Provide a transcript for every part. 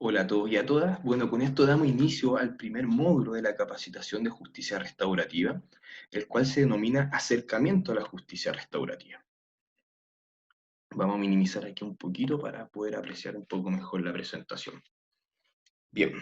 Hola a todos y a todas. Bueno, con esto damos inicio al primer módulo de la capacitación de justicia restaurativa, el cual se denomina acercamiento a la justicia restaurativa. Vamos a minimizar aquí un poquito para poder apreciar un poco mejor la presentación. Bien,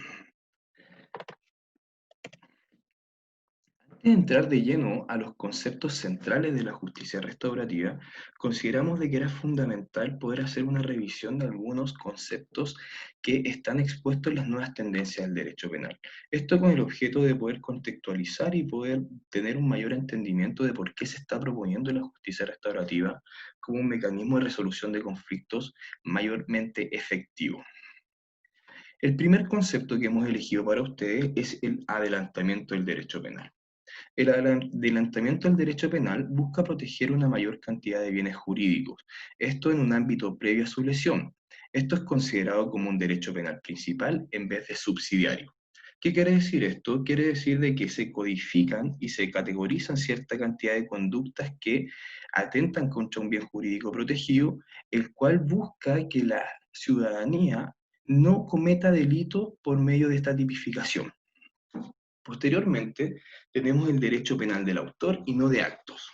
antes de entrar de lleno a los conceptos centrales de la justicia restaurativa, consideramos de que era fundamental poder hacer una revisión de algunos conceptos que están expuestos en las nuevas tendencias del derecho penal. Esto con el objeto de poder contextualizar y poder tener un mayor entendimiento de por qué se está proponiendo la justicia restaurativa como un mecanismo de resolución de conflictos mayormente efectivo. El primer concepto que hemos elegido para ustedes es el adelantamiento del derecho penal. El adelantamiento del derecho penal busca proteger una mayor cantidad de bienes jurídicos, esto en un ámbito previo a su lesión. Esto es considerado como un derecho penal principal en vez de subsidiario. ¿Qué quiere decir esto? Quiere decir de que se codifican y se categorizan cierta cantidad de conductas que atentan contra un bien jurídico protegido, el cual busca que la ciudadanía no cometa delitos por medio de esta tipificación. Posteriormente, tenemos el derecho penal del autor y no de actos.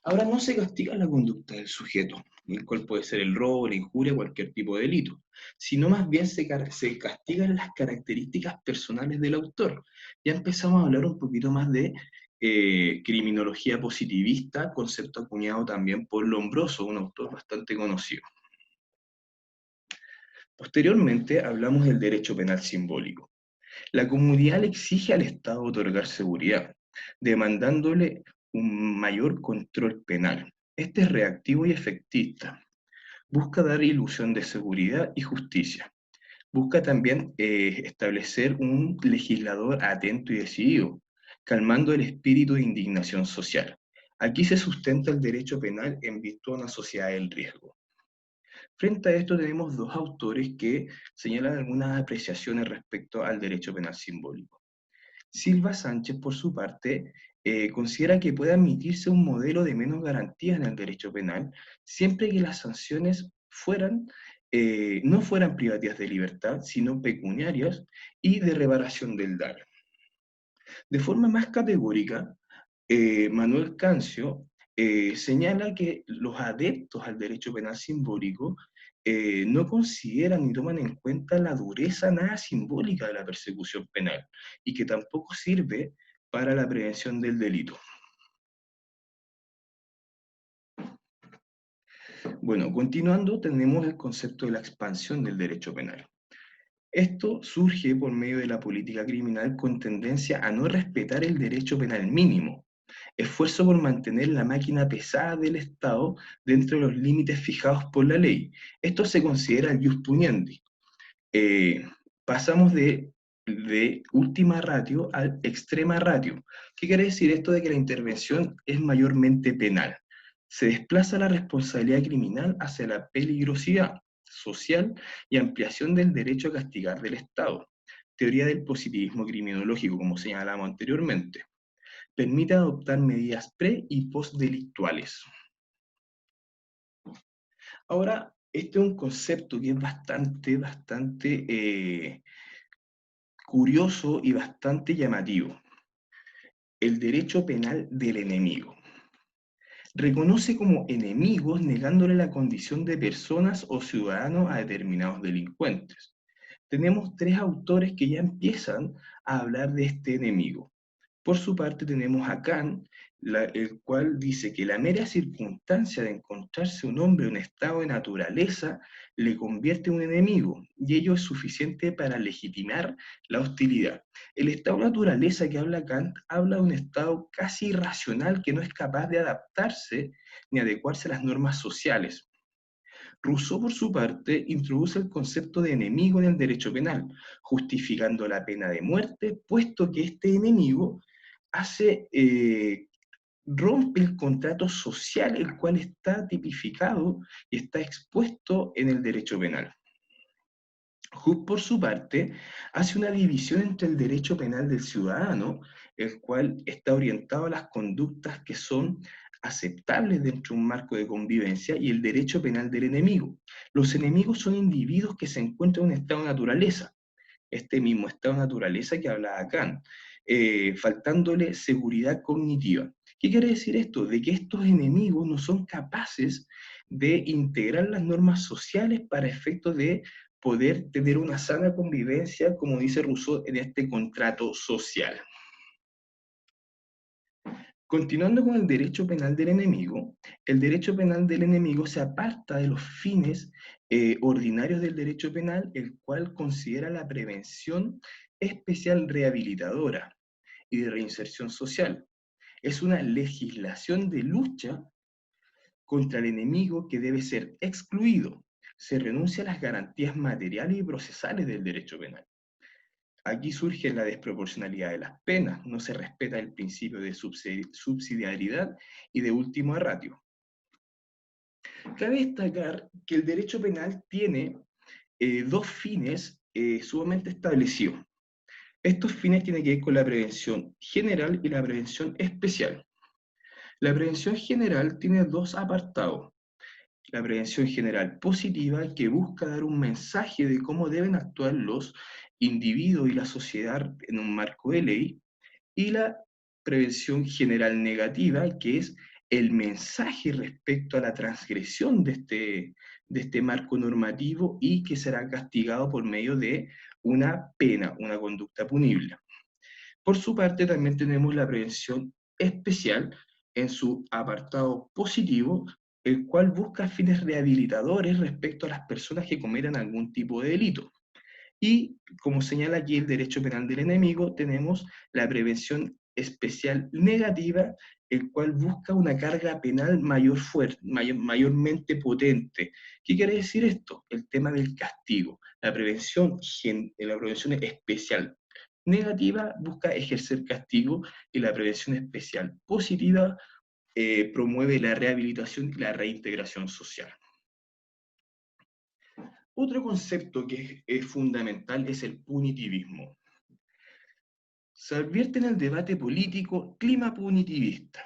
Ahora no se castiga la conducta del sujeto, el cual puede ser el robo, la injuria, cualquier tipo de delito, sino más bien se castigan las características personales del autor. Ya empezamos a hablar un poquito más de criminología positivista, concepto acuñado también por Lombroso, un autor bastante conocido. Posteriormente hablamos del derecho penal simbólico. La comunidad le exige al Estado otorgar seguridad, demandándole un mayor control penal. Este es reactivo y efectista. Busca dar ilusión de seguridad y justicia. Busca también establecer un legislador atento y decidido, calmando el espíritu de indignación social. Aquí se sustenta el derecho penal en virtud de una sociedad del riesgo. Frente a esto tenemos dos autores que señalan algunas apreciaciones respecto al derecho penal simbólico. Silva Sánchez, por su parte, considera que puede admitirse un modelo de menos garantías en el derecho penal, siempre que las sanciones no fueran privativas de libertad, sino pecuniarias y de reparación del daño. De forma más categórica, Manuel Cancio señala que los adeptos al derecho penal simbólico no consideran ni toman en cuenta la dureza nada simbólica de la persecución penal y que tampoco sirve para la prevención del delito. Bueno, continuando, tenemos el concepto de la expansión del derecho penal. Esto surge por medio de la política criminal con tendencia a no respetar el derecho penal mínimo, esfuerzo por mantener la máquina pesada del Estado dentro de los límites fijados por la ley. Esto se considera el jus puniendi. Eh, Pasamos de última ratio al extrema ratio. ¿Qué quiere decir esto de que la intervención es mayormente penal? Se desplaza la responsabilidad criminal hacia la peligrosidad social y ampliación del derecho a castigar del Estado. Teoría del positivismo criminológico, como señalamos anteriormente. Permite adoptar medidas pre- y postdelictuales. Ahora, este es un concepto que es bastante curioso y bastante llamativo. El derecho penal del enemigo. Reconoce como enemigos negándole la condición de personas o ciudadanos a determinados delincuentes. Tenemos tres autores que ya empiezan a hablar de este enemigo. Por su parte tenemos a Kant, el cual dice que la mera circunstancia de encontrarse un hombre en estado de naturaleza le convierte en un enemigo, y ello es suficiente para legitimar la hostilidad. El estado de naturaleza que habla Kant habla de un estado casi irracional que no es capaz de adaptarse ni adecuarse a las normas sociales. Rousseau, por su parte, introduce el concepto de enemigo en el derecho penal, justificando la pena de muerte, puesto que este enemigo rompe el contrato social, el cual está tipificado y está expuesto en el derecho penal. Hooke, por su parte, hace una división entre el derecho penal del ciudadano, el cual está orientado a las conductas que son aceptables dentro de un marco de convivencia y el derecho penal del enemigo. Los enemigos son individuos que se encuentran en un estado de naturaleza, este mismo estado de naturaleza que hablaba Kant, faltándole seguridad cognitiva. ¿Qué quiere decir esto? De que estos enemigos no son capaces de integrar las normas sociales para efectos de poder tener una sana convivencia, como dice Rousseau, en este contrato social. Continuando con el derecho penal del enemigo, el derecho penal del enemigo se aparta de los fines ordinarios del derecho penal, el cual considera la prevención especial rehabilitadora y de reinserción social. Es una legislación de lucha contra el enemigo que debe ser excluido. Se renuncia a las garantías materiales y procesales del derecho penal. Aquí surge la desproporcionalidad de las penas, no se respeta el principio de subsidiariedad y de última ratio. Cabe destacar que el derecho penal tiene dos fines sumamente establecidos. Estos fines tienen que ver con la prevención general y la prevención especial. La prevención general tiene dos apartados. La prevención general positiva, que busca dar un mensaje de cómo deben actuar los individuos y la sociedad en un marco de ley, y la prevención general negativa, que es el mensaje respecto a la transgresión de este marco normativo y que será castigado por medio de una pena, una conducta punible. Por su parte, también tenemos la prevención especial en su apartado positivo, el cual busca fines rehabilitadores respecto a las personas que cometan algún tipo de delito. Y, como señala aquí el derecho penal del enemigo, tenemos la prevención especial negativa, el cual busca una carga penal mayormente potente. ¿Qué quiere decir esto? El tema del castigo. La prevención especial negativa busca ejercer castigo y la prevención especial positiva promueve la rehabilitación y la reintegración social. Otro concepto que es fundamental es el punitivismo. Se advierte en el debate político clima punitivista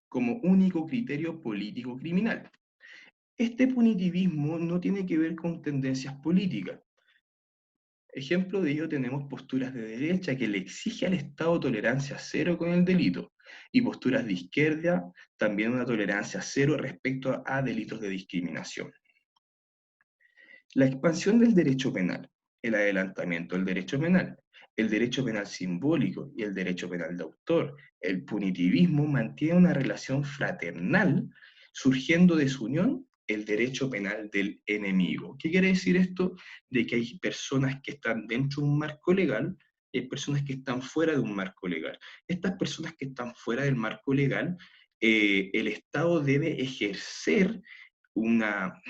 como único criterio político criminal. Este punitivismo no tiene que ver con tendencias políticas. Ejemplo de ello tenemos posturas de derecha que le exige al Estado tolerancia cero con el delito y posturas de izquierda también una tolerancia cero respecto a delitos de discriminación. La expansión del derecho penal, el adelantamiento del derecho penal, el derecho penal simbólico y el derecho penal de autor, el punitivismo mantiene una relación fraternal, surgiendo de su unión el derecho penal del enemigo. ¿Qué quiere decir esto? De que hay personas que están dentro de un marco legal y hay personas que están fuera de un marco legal. Estas personas que están fuera del marco legal, el Estado debe ejercer una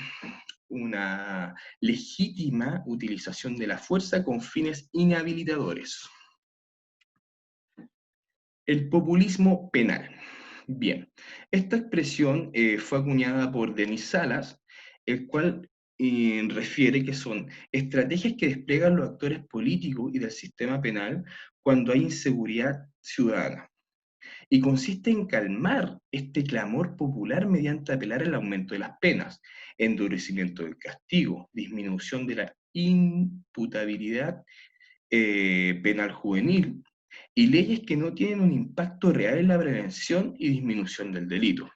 legítima utilización de la fuerza con fines inhabilitadores. El populismo penal. Bien, esta expresión fue acuñada por Denis Salas, el cual refiere que son estrategias que despliegan los actores políticos y del sistema penal cuando hay inseguridad ciudadana. Y consiste en calmar este clamor popular mediante apelar al aumento de las penas, endurecimiento del castigo, disminución de la imputabilidad penal juvenil y leyes que no tienen un impacto real en la prevención y disminución del delito.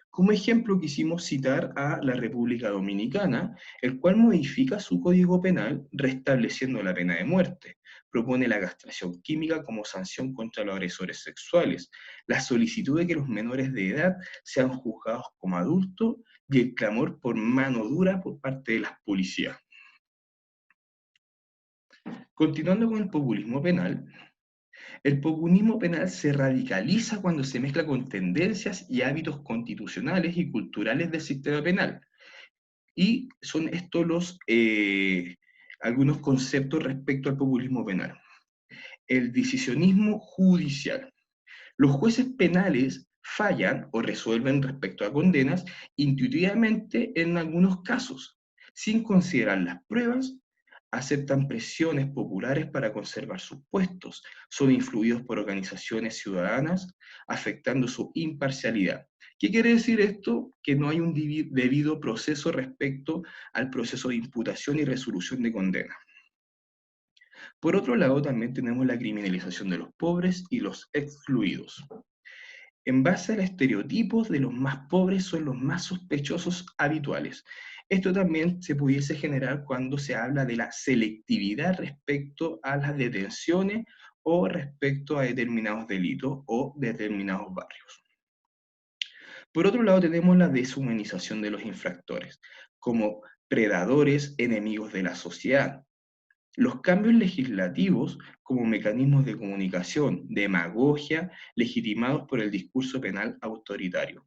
Como ejemplo quisimos citar a la República Dominicana, el cual modifica su código penal restableciendo la pena de muerte. Propone la castración química como sanción contra los agresores sexuales, la solicitud de que los menores de edad sean juzgados como adultos y el clamor por mano dura por parte de las policías. Continuando con el populismo penal, el populismo penal se radicaliza cuando se mezcla con tendencias y hábitos constitucionales y culturales del sistema penal. Y son estos algunos conceptos respecto al populismo penal. El decisionismo judicial. Los jueces penales fallan o resuelven respecto a condenas intuitivamente en algunos casos, sin considerar las pruebas, aceptan presiones populares para conservar sus puestos, son influidos por organizaciones ciudadanas, afectando su imparcialidad. ¿Qué quiere decir esto? Que no hay un debido proceso respecto al proceso de imputación y resolución de condena. Por otro lado, también tenemos la criminalización de los pobres y los excluidos. En base a los estereotipos de los más pobres son los más sospechosos habituales. Esto también se pudiese generar cuando se habla de la selectividad respecto a las detenciones o respecto a determinados delitos o determinados barrios. Por otro lado, tenemos la deshumanización de los infractores, como predadores, enemigos de la sociedad. Los cambios legislativos como mecanismos de comunicación, demagogia, legitimados por el discurso penal autoritario.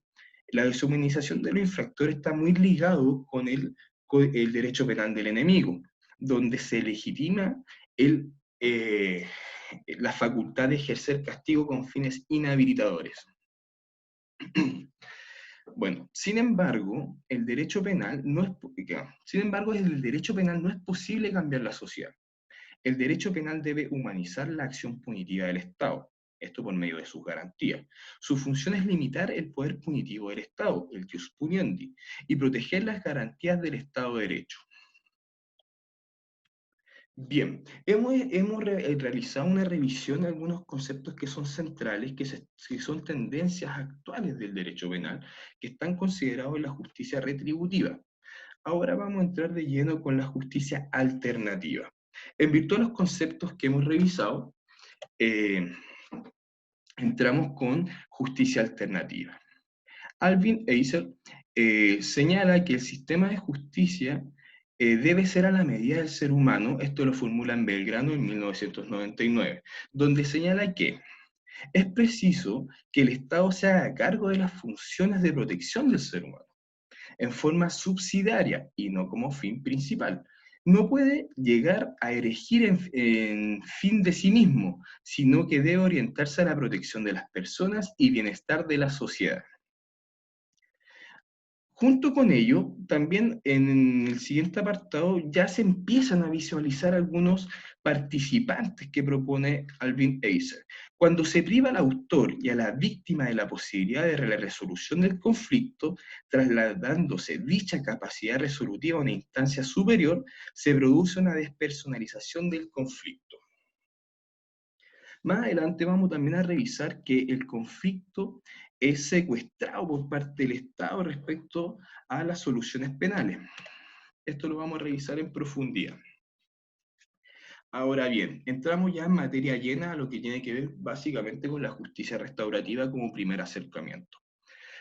La deshumanización de los infractores está muy ligado con el derecho penal del enemigo, donde se legitima el, eh, la facultad de ejercer castigo con fines inhabilitadores. Bueno, sin embargo, el derecho penal no es, sin embargo, el derecho penal no es posible cambiar la sociedad. El derecho penal debe humanizar la acción punitiva del Estado, esto por medio de sus garantías. Su función es limitar el poder punitivo del Estado, el jus puniendi, y proteger las garantías del Estado de Derecho. Bien, hemos realizado una revisión de algunos conceptos que son centrales, que son tendencias actuales del derecho penal, que están considerados en la justicia retributiva. Ahora vamos a entrar de lleno con la justicia alternativa. En virtud de los conceptos que hemos revisado, eh, entramos con justicia alternativa. Alvin Eiser señala que el sistema de justicia debe ser a la medida del ser humano, esto lo formula en Belgrano en 1999, donde señala que es preciso que el Estado se haga cargo de las funciones de protección del ser humano en forma subsidiaria y no como fin principal. No puede llegar a erigir en fin de sí mismo, sino que debe orientarse a la protección de las personas y bienestar de la sociedad. Junto con ello, también en el siguiente apartado ya se empiezan a visualizar algunos participantes que propone Alvin Eiser. Cuando se priva al autor y a la víctima de la posibilidad de la resolución del conflicto, trasladándose dicha capacidad resolutiva a una instancia superior, se produce una despersonalización del conflicto. Más adelante vamos también a revisar que el conflicto es secuestrado por parte del Estado respecto a las soluciones penales. Esto lo vamos a revisar en profundidad. Ahora bien, entramos ya en materia llena a lo que tiene que ver básicamente con la justicia restaurativa como primer acercamiento.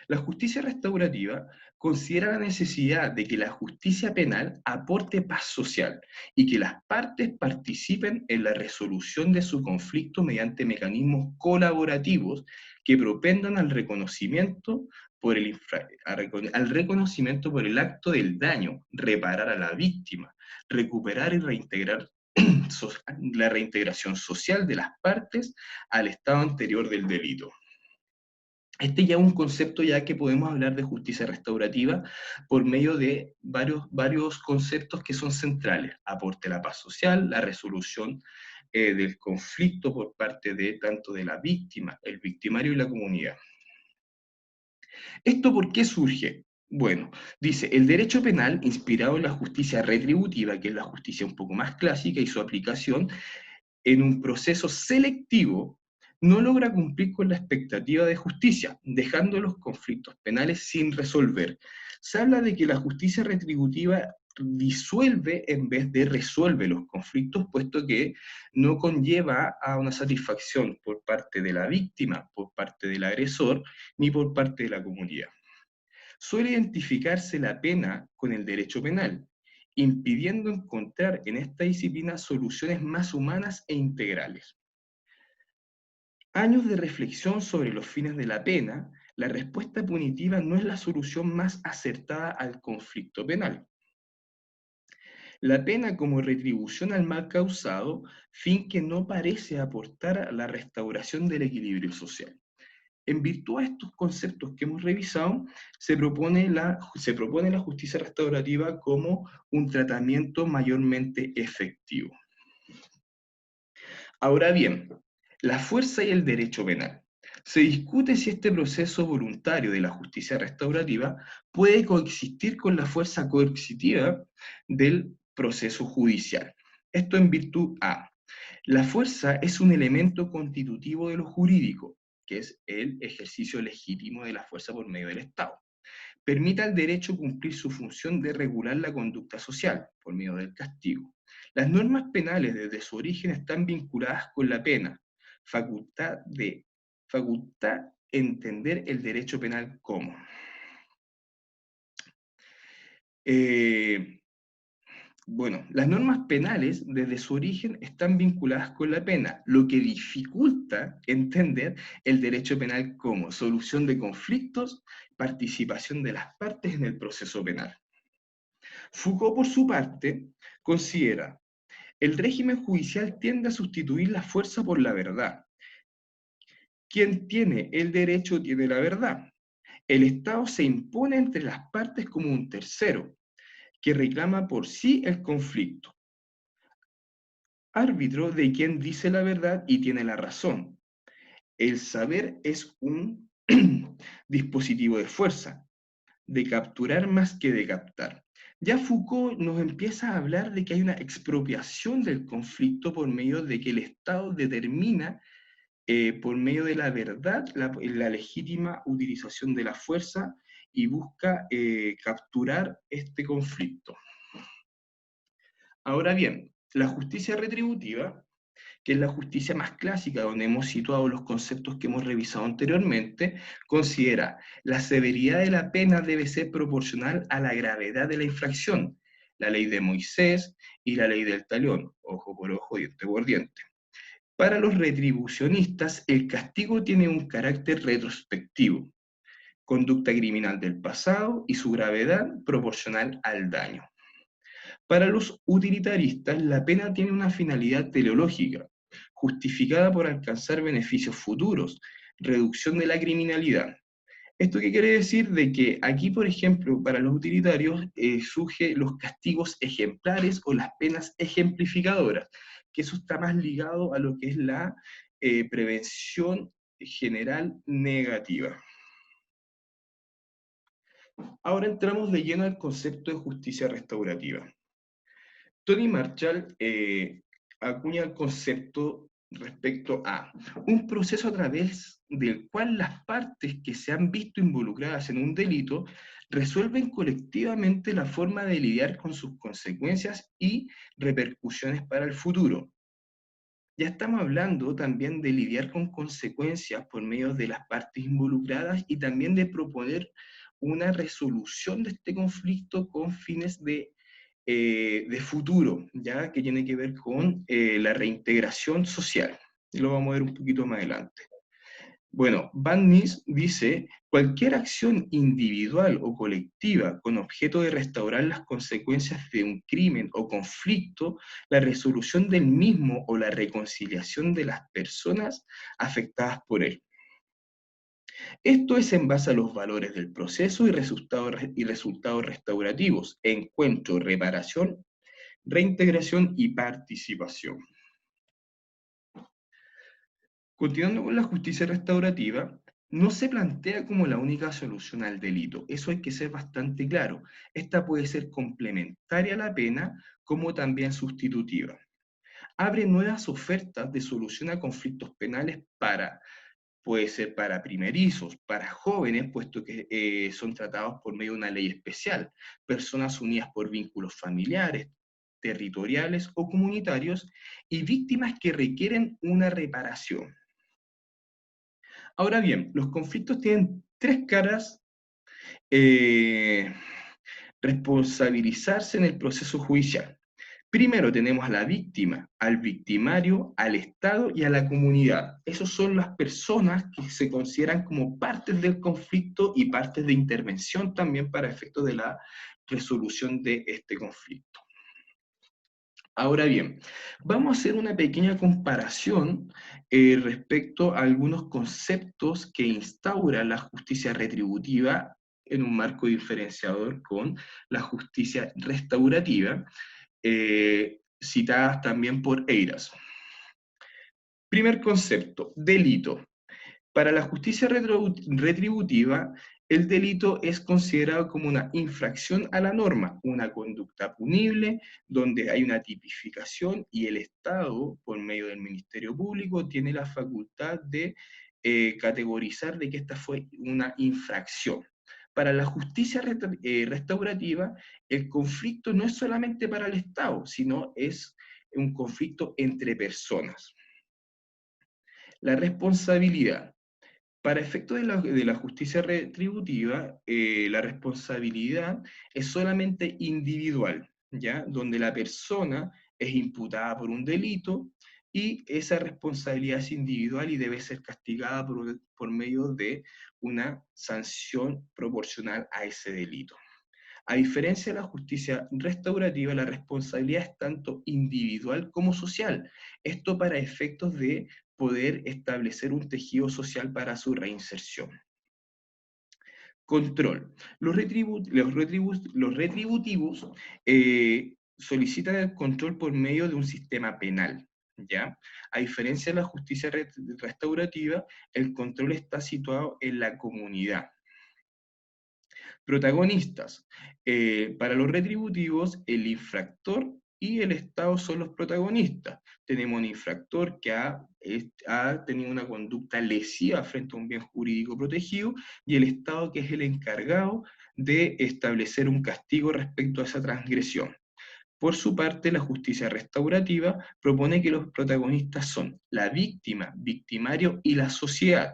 La justicia restaurativa considera la necesidad de que la justicia penal aporte paz social y que las partes participen en la resolución de su conflicto mediante mecanismos colaborativos que propendan al reconocimiento al reconocimiento por el acto del daño, reparar a la víctima, recuperar y reintegrar la reintegración social de las partes al estado anterior del delito. Este ya es un concepto ya que podemos hablar de justicia restaurativa por medio de varios conceptos que son centrales. Aporte a la paz social, la resolución del conflicto por parte de tanto de la víctima, el victimario y la comunidad. ¿Esto por qué surge? Bueno, dice, el derecho penal, inspirado en la justicia retributiva, que es la justicia un poco más clásica, y su aplicación en un proceso selectivo, no logra cumplir con la expectativa de justicia, dejando los conflictos penales sin resolver. Se habla de que la justicia retributiva disuelve en vez de resuelve los conflictos, puesto que no conlleva a una satisfacción por parte de la víctima, por parte del agresor, ni por parte de la comunidad. Suele identificarse la pena con el derecho penal, impidiendo encontrar en esta disciplina soluciones más humanas e integrales. Años de reflexión sobre los fines de la pena, la respuesta punitiva no es la solución más acertada al conflicto penal. La pena como retribución al mal causado, fin que no parece aportar a la restauración del equilibrio social. En virtud de estos conceptos que hemos revisado, se propone la justicia restaurativa como un tratamiento mayormente efectivo. Ahora bien, la fuerza y el derecho penal. Se discute si este proceso voluntario de la justicia restaurativa puede coexistir con la fuerza coercitiva del proceso judicial. Esto en virtud a: la fuerza es un elemento constitutivo de lo jurídico, que es el ejercicio legítimo de la fuerza por medio del Estado. Permite al derecho cumplir su función de regular la conducta social, por medio del castigo. Las normas penales desde su origen están vinculadas con la pena, facultad entender el derecho penal como. Eh, Bueno, las normas penales desde su origen están vinculadas con la pena, lo que dificulta entender el derecho penal como solución de conflictos, participación de las partes en el proceso penal. Foucault, por su parte, considera: el régimen judicial tiende a sustituir la fuerza por la verdad. Quien tiene el derecho tiene la verdad. El Estado se impone entre las partes como un tercero, que reclama por sí el conflicto, árbitro de quien dice la verdad y tiene la razón. El saber es un dispositivo de fuerza, de capturar más que de captar. Ya Foucault nos empieza a hablar de que hay una expropiación del conflicto por medio de que el Estado determina, por medio de la verdad, la legítima utilización de la fuerza y busca capturar este conflicto. Ahora bien, la justicia retributiva, que es la justicia más clásica, donde hemos situado los conceptos que hemos revisado anteriormente, considera: la severidad de la pena debe ser proporcional a la gravedad de la infracción, la ley de Moisés y la ley del talión, ojo por ojo, diente por diente. Para los retribucionistas, el castigo tiene un carácter retrospectivo, conducta criminal del pasado y su gravedad proporcional al daño. Para los utilitaristas, la pena tiene una finalidad teleológica, justificada por alcanzar beneficios futuros, reducción de la criminalidad. ¿Esto qué quiere decir? De que aquí, por ejemplo, para los utilitarios surge los castigos ejemplares o las penas ejemplificadoras, que eso está más ligado a lo que es la prevención general negativa. Ahora entramos de lleno al concepto de justicia restaurativa. Tony Marshall acuña el concepto respecto a un proceso a través del cual las partes que se han visto involucradas en un delito resuelven colectivamente la forma de lidiar con sus consecuencias y repercusiones para el futuro. Ya estamos hablando también de lidiar con consecuencias por medio de las partes involucradas y también de proponer una resolución de este conflicto con fines de futuro, ya que tiene que ver con la reintegración social. Y lo vamos a ver un poquito más adelante. Bueno, Van Nis dice: cualquier acción individual o colectiva con objeto de restaurar las consecuencias de un crimen o conflicto, la resolución del mismo o la reconciliación de las personas afectadas por él. Esto es en base a los valores del proceso y resultados restaurativos: encuentro, reparación, reintegración y participación. Continuando con la justicia restaurativa, no se plantea como la única solución al delito. Eso hay que ser bastante claro. Esta puede ser complementaria a la pena, como también sustitutiva. Abre nuevas ofertas de solución a conflictos penales puede ser para primerizos, para jóvenes, puesto que son tratados por medio de una ley especial, personas unidas por vínculos familiares, territoriales o comunitarios, y víctimas que requieren una reparación. Ahora bien, los conflictos tienen tres caras: eh, responsabilizarse en el proceso judicial. Primero tenemos a la víctima, al victimario, al Estado y a la comunidad. Esas son las personas que se consideran como partes del conflicto y partes de intervención también para efectos de la resolución de este conflicto. Ahora bien, vamos a hacer una pequeña comparación respecto a algunos conceptos que instaura la justicia retributiva en un marco diferenciador con la justicia restaurativa, citadas también por Eiras. Primer concepto: delito. Para la justicia retributiva, el delito es considerado como una infracción a la norma, una conducta punible, donde hay una tipificación y el Estado, por medio del Ministerio Público, tiene la facultad de categorizar de que esta fue una infracción. Para la justicia restaurativa, el conflicto no es solamente para el Estado, sino es un conflicto entre personas. La responsabilidad. Para efectos de la justicia retributiva, la responsabilidad es solamente individual, ¿ya? Donde la persona es imputada por un delito y esa responsabilidad es individual y debe ser castigada por medio de una sanción proporcional a ese delito. A diferencia de la justicia restaurativa, la responsabilidad es tanto individual como social. Esto para efectos de poder establecer un tejido social para su reinserción. Control. Los retributivos solicitan el control por medio de un sistema penal, ¿ya? A diferencia de la justicia restaurativa, el control está situado en la comunidad. Protagonistas. Para los retributivos, el infractor y el Estado son los protagonistas. Tenemos un infractor que ha tenido una conducta lesiva frente a un bien jurídico protegido y el Estado que es el encargado de establecer un castigo respecto a esa transgresión. Por su parte, la justicia restaurativa propone que los protagonistas son la víctima, victimario y la sociedad.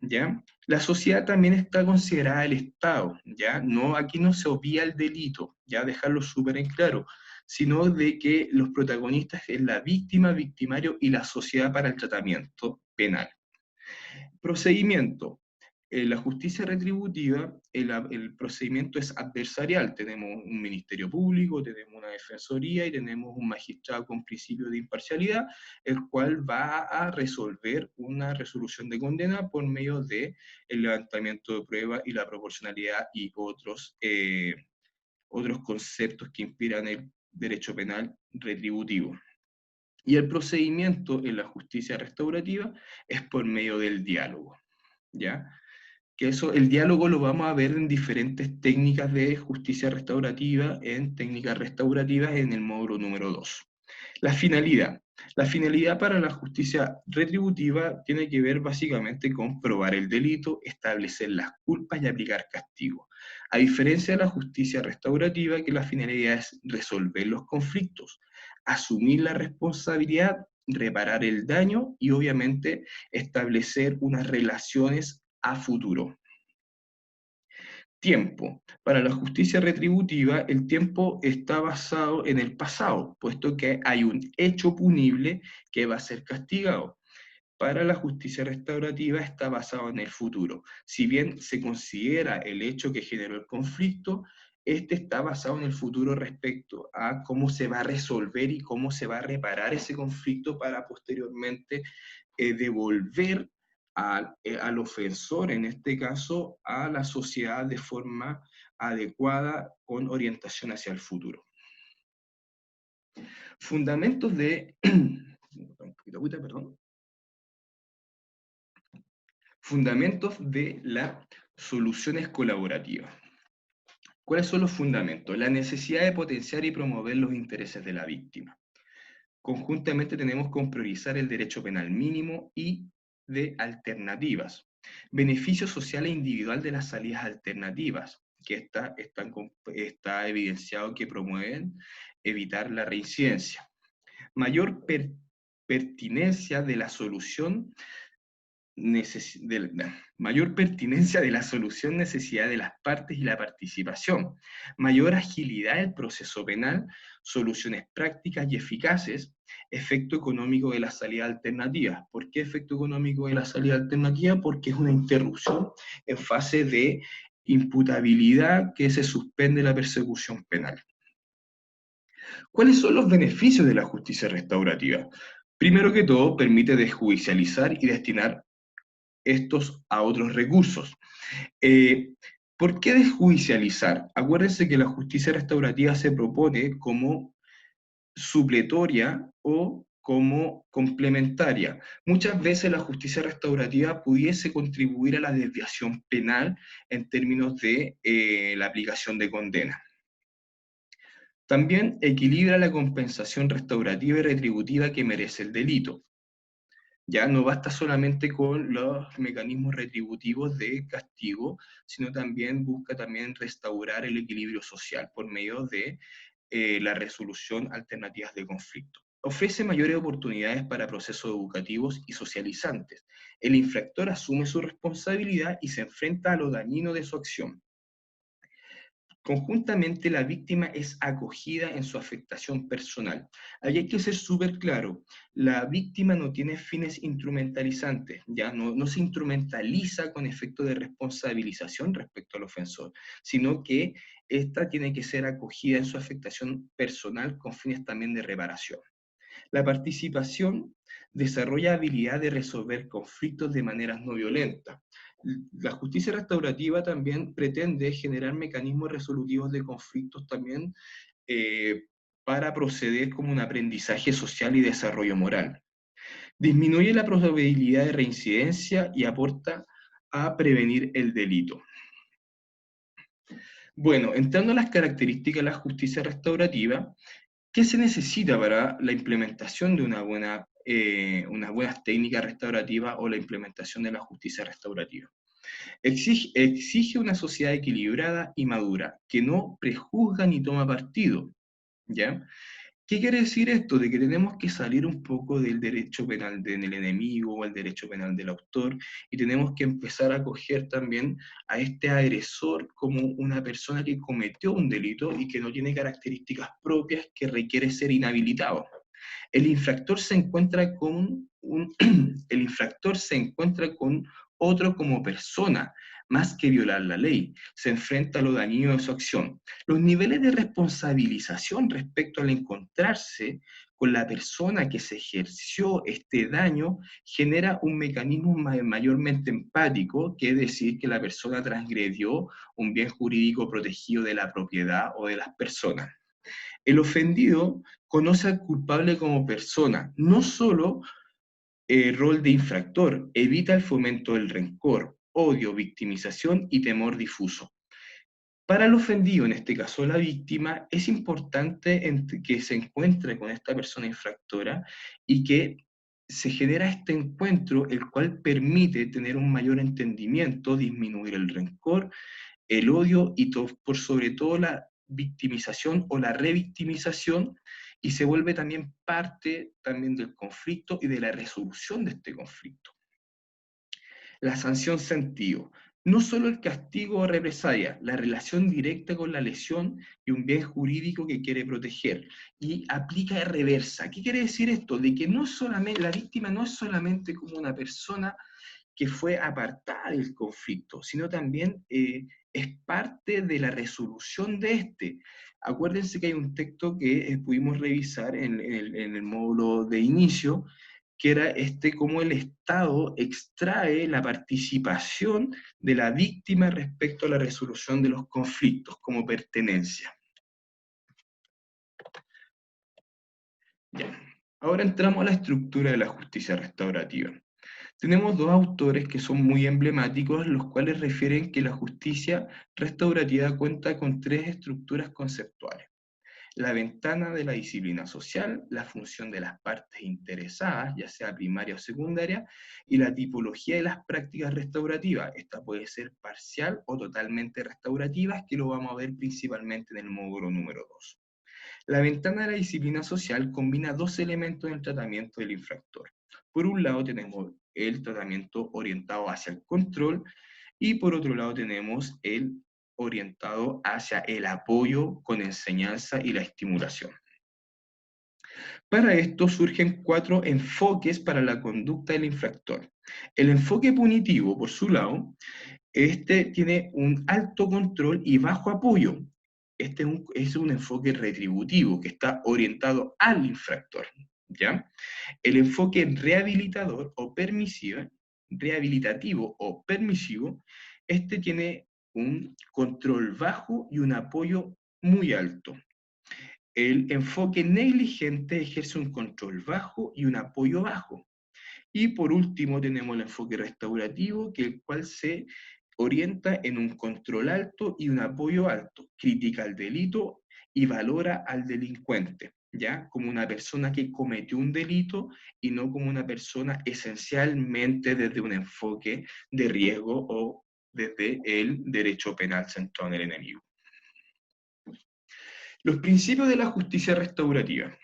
¿Ya? La sociedad también está considerada el Estado, ¿ya? No, aquí no se obvia el delito, ya dejarlo súper en claro, sino de que los protagonistas es la víctima, victimario y la sociedad para el tratamiento penal. Procedimiento. En la justicia retributiva, el procedimiento es adversarial. Tenemos un ministerio público, tenemos una defensoría y tenemos un magistrado con principio de imparcialidad, el cual va a resolver una resolución de condena por medio del levantamiento de pruebas y la proporcionalidad y otros conceptos que inspiran el derecho penal retributivo. Y el procedimiento en la justicia restaurativa es por medio del diálogo, ¿ya? Que eso, el diálogo lo vamos a ver en diferentes técnicas de justicia restaurativa, en técnicas restaurativas en el módulo número 2. La finalidad. La finalidad para la justicia retributiva tiene que ver básicamente con probar el delito, establecer las culpas y aplicar castigo. A diferencia de la justicia restaurativa, que la finalidad es resolver los conflictos, asumir la responsabilidad, reparar el daño y obviamente establecer unas relaciones a futuro. Tiempo. Para la justicia retributiva, el tiempo está basado en el pasado, puesto que hay un hecho punible que va a ser castigado. Para la justicia restaurativa está basado en el futuro. Si bien se considera el hecho que generó el conflicto, este está basado en el futuro respecto a cómo se va a resolver y cómo se va a reparar ese conflicto para posteriormente devolver al ofensor, en este caso, a la sociedad de forma adecuada con orientación hacia el futuro. Fundamentos de... Fundamentos de las soluciones colaborativas. ¿Cuáles son los fundamentos? La necesidad de potenciar y promover los intereses de la víctima. Conjuntamente tenemos que priorizar el derecho penal mínimo y de alternativas. Beneficio social e individual de las salidas alternativas, que está evidenciado que promueven evitar la reincidencia. Mayor pertinencia de la solución mayor pertinencia de la solución, necesidad de las partes y la participación, mayor agilidad del proceso penal, soluciones prácticas y eficaces, efecto económico de la salida alternativa. ¿Por qué efecto económico de la salida alternativa? Porque es una interrupción en fase de imputabilidad que se suspende la persecución penal. ¿Cuáles son los beneficios de la justicia restaurativa? Primero que todo, permite desjudicializar y destinar estos a otros recursos. ¿Por qué desjudicializar? Acuérdense que la justicia restaurativa se propone como supletoria o como complementaria. Muchas veces la justicia restaurativa pudiese contribuir a la desviación penal en términos de la aplicación de condena. También equilibra la compensación restaurativa y retributiva que merece el delito. Ya no basta solamente con los mecanismos retributivos de castigo, sino también busca también restaurar el equilibrio social por medio de la resolución alternativas de conflicto. Ofrece mayores oportunidades para procesos educativos y socializantes. El infractor asume su responsabilidad y se enfrenta a lo dañino de su acción. Conjuntamente, la víctima es acogida en su afectación personal. Ahí hay que ser súper claro, la víctima no tiene fines instrumentalizantes, ya no se instrumentaliza con efecto de responsabilización respecto al ofensor, sino que esta tiene que ser acogida en su afectación personal con fines también de reparación. La participación desarrolla habilidad de resolver conflictos de maneras no violentas. La justicia restaurativa también pretende generar mecanismos resolutivos de conflictos también eh, para proceder como un aprendizaje social y desarrollo moral. Disminuye la probabilidad de reincidencia y aporta a prevenir el delito. Bueno, entrando a las características de la justicia restaurativa, ¿qué se necesita para la implementación de unas buenas técnicas restaurativas o la implementación de la justicia restaurativa? Exige una sociedad equilibrada y madura, que no prejuzga ni toma partido, ¿ya? ¿Qué quiere decir esto? De que tenemos que salir un poco del derecho penal del enemigo o el derecho penal del autor y tenemos que empezar a acoger también a este agresor como una persona que cometió un delito y que no tiene características propias que requiere ser inhabilitado. El infractor se encuentra con el infractor se encuentra con otro como persona, más que violar la ley. Se enfrenta a lo dañino de su acción. Los niveles de responsabilización respecto al encontrarse con la persona que se ejerció este daño genera un mecanismo mayormente empático, que es decir, que la persona transgredió un bien jurídico protegido de la propiedad o de las personas. El ofendido conoce al culpable como persona, no solo el rol de infractor, evita el fomento del rencor, odio, victimización y temor difuso. Para el ofendido, en este caso la víctima, es importante que se encuentre con esta persona infractora y que se genera este encuentro, el cual permite tener un mayor entendimiento, disminuir el rencor, el odio y por sobre todo la victimización o la revictimización, y se vuelve también parte también del conflicto y de la resolución de este conflicto. La sanción sentido. No solo el castigo o represalia, la relación directa con la lesión y un bien jurídico que quiere proteger. Y aplica de reversa. ¿Qué quiere decir esto? De que no solamente, la víctima no es solamente como una persona que fue apartada del conflicto, sino también es parte de la resolución de este. Acuérdense que hay un texto que pudimos revisar en el módulo de inicio, que era cómo el Estado extrae la participación de la víctima respecto a la resolución de los conflictos como pertenencia. Ya. Ahora entramos a la estructura de la justicia restaurativa. Tenemos dos autores que son muy emblemáticos, los cuales refieren que la justicia restaurativa cuenta con tres estructuras conceptuales: la ventana de la disciplina social, la función de las partes interesadas, ya sea primaria o secundaria, y la tipología de las prácticas restaurativas. Esta puede ser parcial o totalmente restaurativa, que lo vamos a ver principalmente en el módulo número 2. La ventana de la disciplina social combina dos elementos en el tratamiento del infractor. Por un lado tenemos el tratamiento orientado hacia el control y por otro lado tenemos el orientado hacia el apoyo con enseñanza y la estimulación. Para esto surgen cuatro enfoques para la conducta del infractor. El enfoque punitivo, por su lado, este tiene un alto control y bajo apoyo. Este es un enfoque retributivo que está orientado al infractor, ¿ya? El enfoque rehabilitativo o permisivo, este tiene un control bajo y un apoyo muy alto. El enfoque negligente ejerce un control bajo y un apoyo bajo. Y por último tenemos el enfoque restaurativo, que el cual se orienta en un control alto y un apoyo alto, critica el delito y valora al delincuente, ¿ya? Como una persona que cometió un delito y no como una persona esencialmente desde un enfoque de riesgo o desde el derecho penal centrado en el enemigo. Los principios de la justicia restaurativa.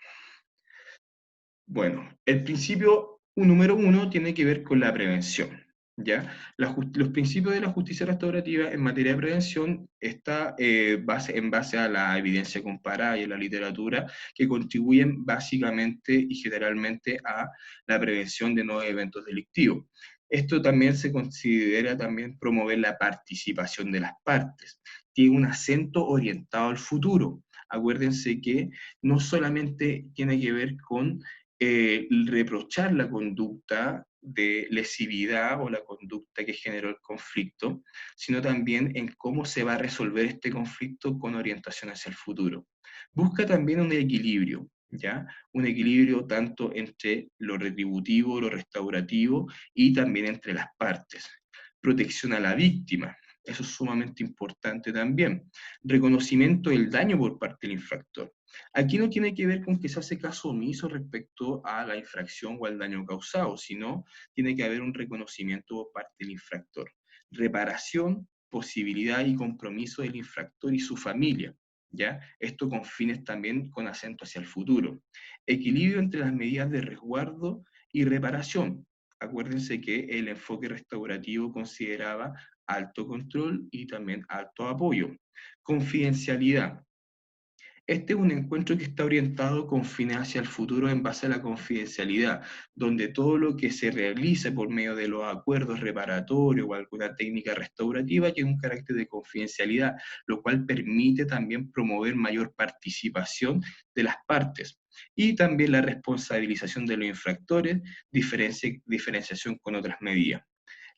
Bueno, el principio número uno tiene que ver con la prevención, ¿ya? Los principios de la justicia restaurativa en materia de prevención está en base a la evidencia comparada y a la literatura que contribuyen básicamente y generalmente a la prevención de nuevos eventos delictivos. Esto también se considera también promover la participación de las partes. Tiene un acento orientado al futuro. Acuérdense que no solamente tiene que ver con reprochar la conducta de lesividad o la conducta que generó el conflicto, sino también en cómo se va a resolver este conflicto con orientación hacia el futuro. Busca también un equilibrio, ¿ya? Un equilibrio tanto entre lo retributivo, lo restaurativo y también entre las partes. Protección a la víctima, eso es sumamente importante también. Reconocimiento del daño por parte del infractor. Aquí no tiene que ver con que se hace caso omiso respecto a la infracción o al daño causado, sino tiene que haber un reconocimiento por parte del infractor. Reparación, posibilidad y compromiso del infractor y su familia, ¿ya? Esto con fines también con acento hacia el futuro. Equilibrio entre las medidas de resguardo y reparación. Acuérdense que el enfoque restaurativo consideraba alto control y también alto apoyo. Confidencialidad. Este es un encuentro que está orientado con fines hacia el futuro en base a la confidencialidad, donde todo lo que se realice por medio de los acuerdos reparatorios o alguna técnica restaurativa tiene un carácter de confidencialidad, lo cual permite también promover mayor participación de las partes. Y también la responsabilización de los infractores, diferenciación con otras medidas.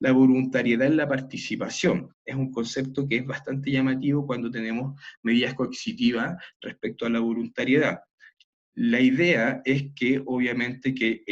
La voluntariedad en la participación es un concepto que es bastante llamativo cuando tenemos medidas coercitivas respecto a la voluntariedad. La idea es que obviamente que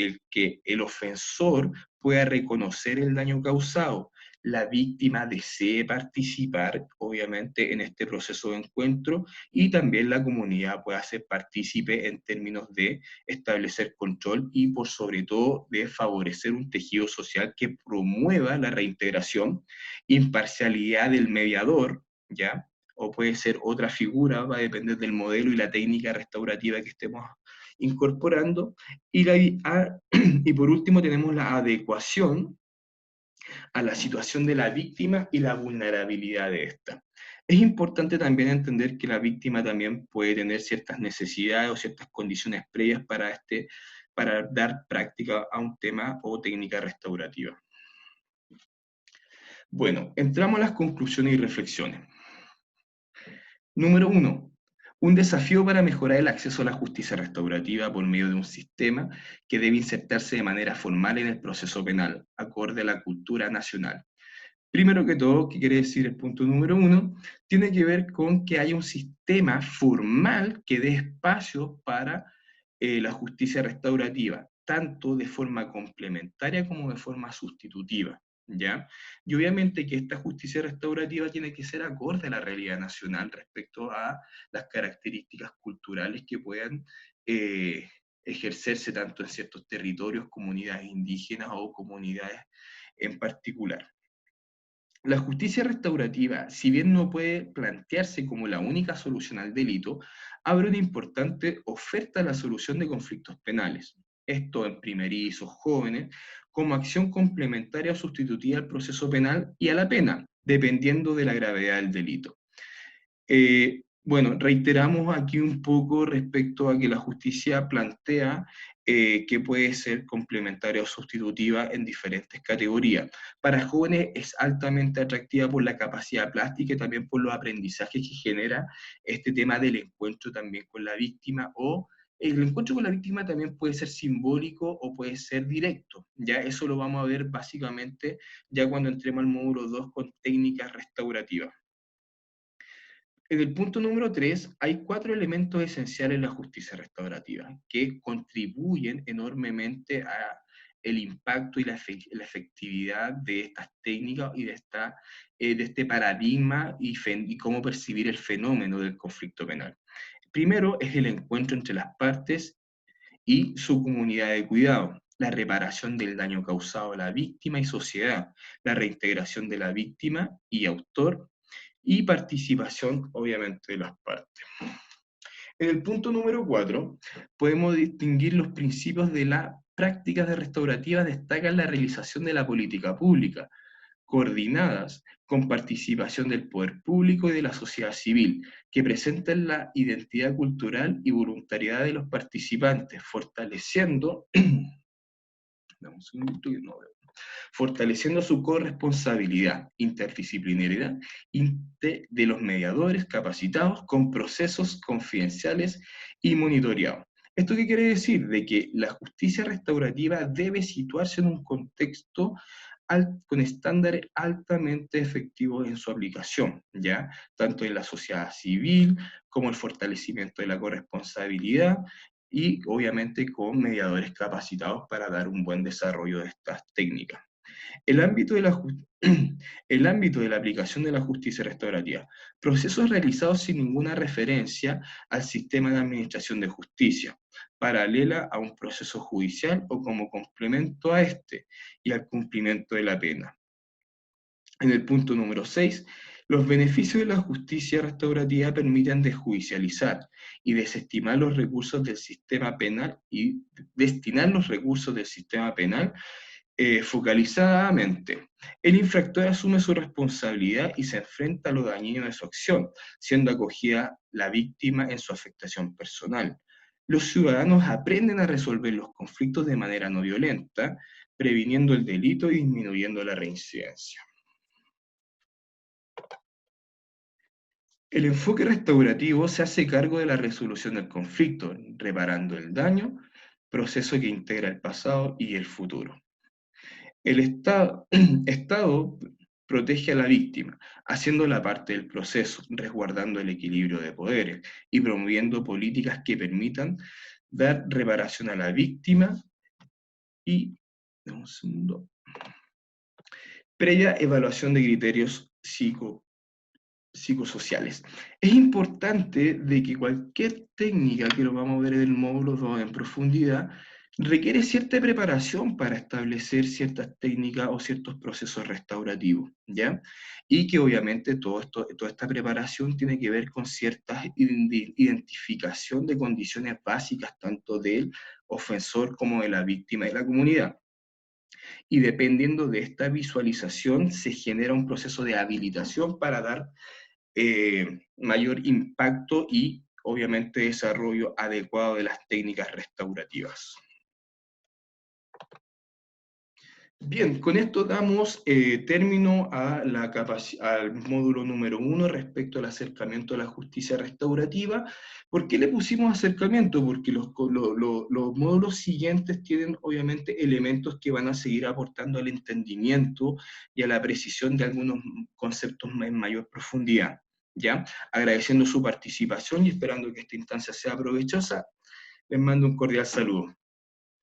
el ofensor pueda reconocer el daño causado, la víctima desee participar obviamente en este proceso de encuentro y también la comunidad pueda ser partícipe en términos de establecer control y por sobre todo de favorecer un tejido social que promueva la reintegración, imparcialidad del mediador, ¿ya? O puede ser otra figura, va a depender del modelo y la técnica restaurativa que estemos incorporando. Y por último tenemos la adecuación a la situación de la víctima y la vulnerabilidad de esta. Es importante también entender que la víctima también puede tener ciertas necesidades o ciertas condiciones previas para dar práctica a un tema o técnica restaurativa. Bueno, entramos a las conclusiones y reflexiones. Número uno, un desafío para mejorar el acceso a la justicia restaurativa por medio de un sistema que debe insertarse de manera formal en el proceso penal, acorde a la cultura nacional. Primero que todo, ¿qué quiere decir el punto número uno? Tiene que ver con que haya un sistema formal que dé espacio para la justicia restaurativa, tanto de forma complementaria como de forma sustitutiva, ¿ya? Y obviamente que esta justicia restaurativa tiene que ser acorde a la realidad nacional respecto a las características culturales que puedan ejercerse tanto en ciertos territorios, comunidades indígenas o comunidades en particular. La justicia restaurativa, si bien no puede plantearse como la única solución al delito, abre una importante oferta a la solución de conflictos penales. Esto en primerizos, jóvenes, como acción complementaria o sustitutiva al proceso penal y a la pena, dependiendo de la gravedad del delito. Bueno, reiteramos aquí un poco respecto a que la justicia plantea que puede ser complementaria o sustitutiva en diferentes categorías. Para jóvenes es altamente atractiva por la capacidad plástica y también por los aprendizajes que genera este tema del encuentro también con la víctima o el encuentro con la víctima también puede ser simbólico o puede ser directo. Ya eso lo vamos a ver básicamente ya cuando entremos al módulo 2 con técnicas restaurativas. En el punto número 3 hay 4 elementos esenciales en la justicia restaurativa que contribuyen enormemente a el impacto y la efectividad de estas técnicas y de este paradigma y cómo percibir el fenómeno del conflicto penal. Primero es el encuentro entre las partes y su comunidad de cuidado, la reparación del daño causado a la víctima y sociedad, la reintegración de la víctima y autor, y participación, obviamente, de las partes. En el punto número 4, podemos distinguir los principios de las prácticas de restaurativa, destacan la realización de la política pública, coordinadas con participación del poder público y de la sociedad civil, que presentan la identidad cultural y voluntariedad de los participantes, fortaleciendo, dame un segundito que no veo, fortaleciendo su corresponsabilidad, interdisciplinariedad de los mediadores capacitados con procesos confidenciales y monitoreados. ¿Esto qué quiere decir? De que la justicia restaurativa debe situarse en un contexto con estándares altamente efectivos en su aplicación, ¿ya? Tanto en la sociedad civil como el fortalecimiento de la corresponsabilidad y obviamente con mediadores capacitados para dar un buen desarrollo de estas técnicas. El ámbito de la, el ámbito de la aplicación de la justicia restaurativa. Procesos realizados sin ninguna referencia al sistema de administración de justicia, paralela a un proceso judicial o como complemento a este y al cumplimiento de la pena. En el punto número 6, los beneficios de la justicia restaurativa permiten desjudicializar y desestimar los recursos del sistema penal y destinar los recursos del sistema penal focalizadamente. El infractor asume su responsabilidad y se enfrenta a lo dañino de su acción, siendo acogida la víctima en su afectación personal. Los ciudadanos aprenden a resolver los conflictos de manera no violenta, previniendo el delito y disminuyendo la reincidencia. El enfoque restaurativo se hace cargo de la resolución del conflicto, reparando el daño, proceso que integra el pasado y el futuro. El Estado protege a la víctima, haciendo la parte del proceso, resguardando el equilibrio de poderes y promoviendo políticas que permitan dar reparación a la víctima y, un segundo, previa evaluación de criterios psicosociales. Es importante de que cualquier técnica, que lo vamos a ver en el módulo 2 en profundidad, requiere cierta preparación para establecer ciertas técnicas o ciertos procesos restaurativos, ¿ya? Y que obviamente toda esta preparación tiene que ver con cierta identificación de condiciones básicas, tanto del ofensor como de la víctima y de la comunidad. Y dependiendo de esta visualización, se genera un proceso de habilitación para dar mayor impacto y obviamente desarrollo adecuado de las técnicas restaurativas. Bien, con esto damos término a al módulo número 1 respecto al acercamiento a la justicia restaurativa. ¿Por qué le pusimos acercamiento? Porque los módulos siguientes tienen obviamente elementos que van a seguir aportando al entendimiento y a la precisión de algunos conceptos en mayor profundidad. ¿Ya? Agradeciendo su participación y esperando que esta instancia sea provechosa, les mando un cordial saludo.